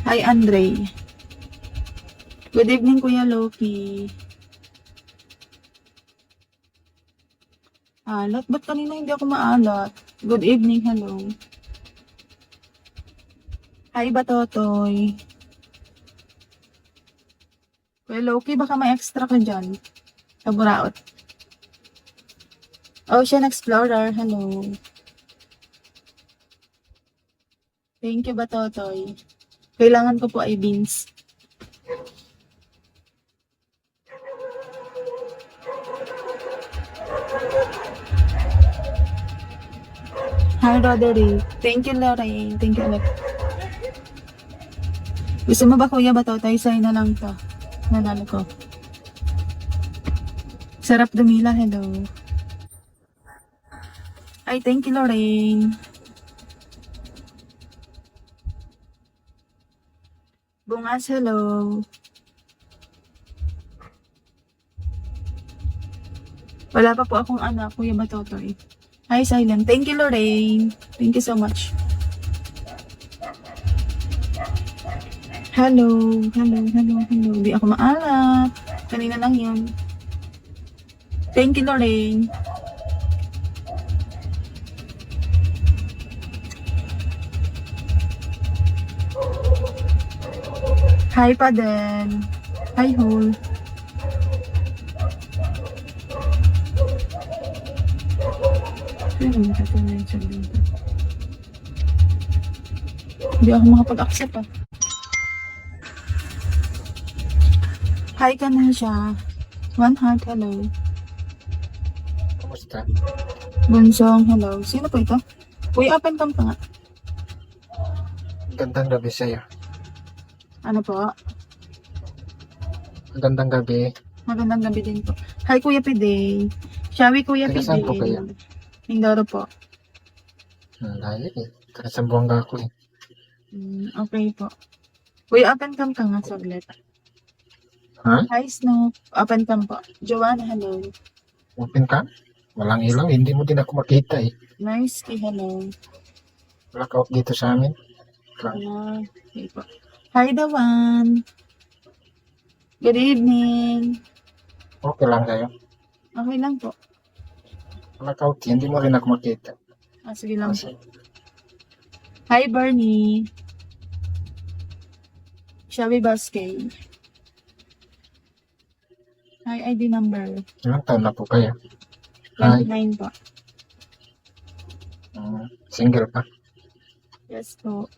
Hi, Andre. Good evening, Kuya Loki. Alat? Ba't kanina hindi ako maalat? Good evening, hello. Hi, Batotoy. Kuya Loki, baka may extra ka dyan. Sa Buraot. Ocean Explorer, hello. Thank you, Batotoy. Kailangan ko po ay beans. Hi, Roderick. Thank you, Lorraine. Thank you, Alex. Gusto mo ba, Kuya Batotoy? Sa'yo na lang to. Nanalo ko. Sarap dumila, hello. Ay, thank you, Lorraine. Bungas, hello. Wala pa po akong anak, Kuya Batotoy. Hi, Silent. Thank you, Lorraine. Thank you so much. Hello. Di ako maalat. Kanina lang yun. Thank you, Lorraine. Hi, Paden. Hi, Hole. Hindi ako makapag-accept ah. Hi ka na siya. One heart, hello. Kumusta? Bunsong, hello. Sino po ito? Uy, open cam pa nga. Gandang gabi sa'yo. Ano po? Gandang gabi. Magandang gabi din po. Hi, Kuya Pide. Shawi, Kuya Taga Pide. saan po kayo? Mindoro po. Layo eh. Taga Sambuanga ako eh. Okay po. Kuya, open cam ka nga saglit. Ha? Hi, Snoop. Open cam po. Joanna, hello. Open ka? Walang ilaw. Hindi mo din ako makita eh. Nice, hello. Blackout dito sa amin. Okay po. Hi, Dawan. Good evening. Okay lang sa'yo. Okay lang po. Blackout. Hindi mo rin ako makita. Sige lang po. Kasi Hi, Bernie. Shabby Baskey. Hi, ID number. ilang taon na po kayo? Hi. 29 po. Single pa. Yes po.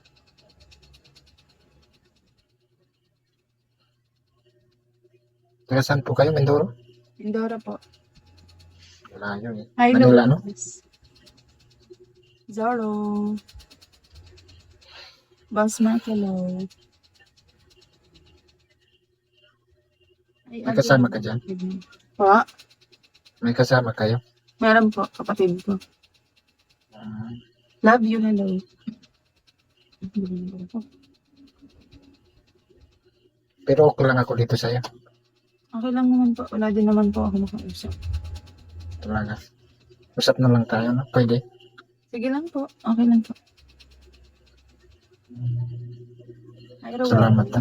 Taga saan po kayo? Mindoro? Indora po. Layo eh. Hi, Manila, no? Lucas. Zoro. Boss Mark, hello. Ay, May kasama ka dyan? Po? May kasama kayo? Meron po, kapatid ko. Love you, hello. Pero okay lang ako dito sa'yo. Okay lang naman po. Wala din naman po ako nakausap. Talaga. Usap na lang tayo, no? Pwede. Sige lang po. Okay lang po. Hi, Rowan. Salamat ha.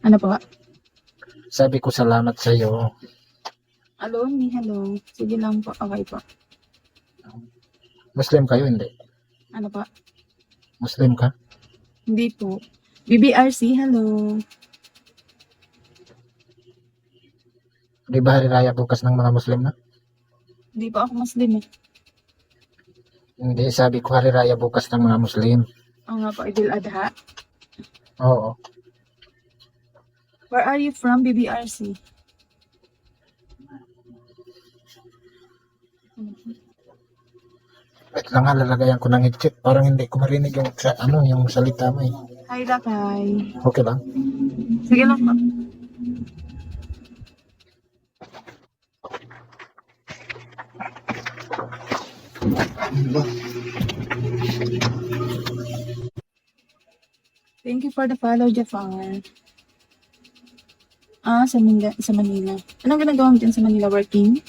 Ano po? Sabi ko salamat sa'yo. Alone, hello. Sige lang po. Okay po. Muslim kayo, hindi? Ano po? Muslim ka? Hindi po. BBRC, hello. Di ba hari raya bukas ng mga Muslim na? Hindi po ako Muslim eh. Hindi, sabi ko hari raya bukas ng mga Muslim. Oo nga po, Idil Adha. Oo. Where are you from, BBRC? Wait lang ha, lalagayan ko ng headset. Parang hindi ko marinig yung, yung salita mo eh. Hi, Lakay. Okay lang? Sige lang po. Thank you for the follow, Jafar. Sa Manila. Anong ginagawa mo dyan sa Manila? Working?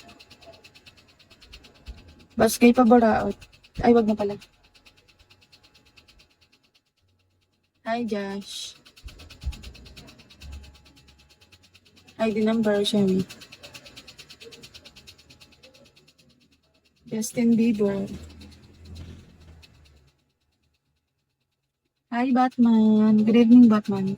Baskay pa Boraot. Ay, wag na pala. Hi, Josh. ID number, Sherry. Justin Bieber. Hi, Batman. Good evening, Batman.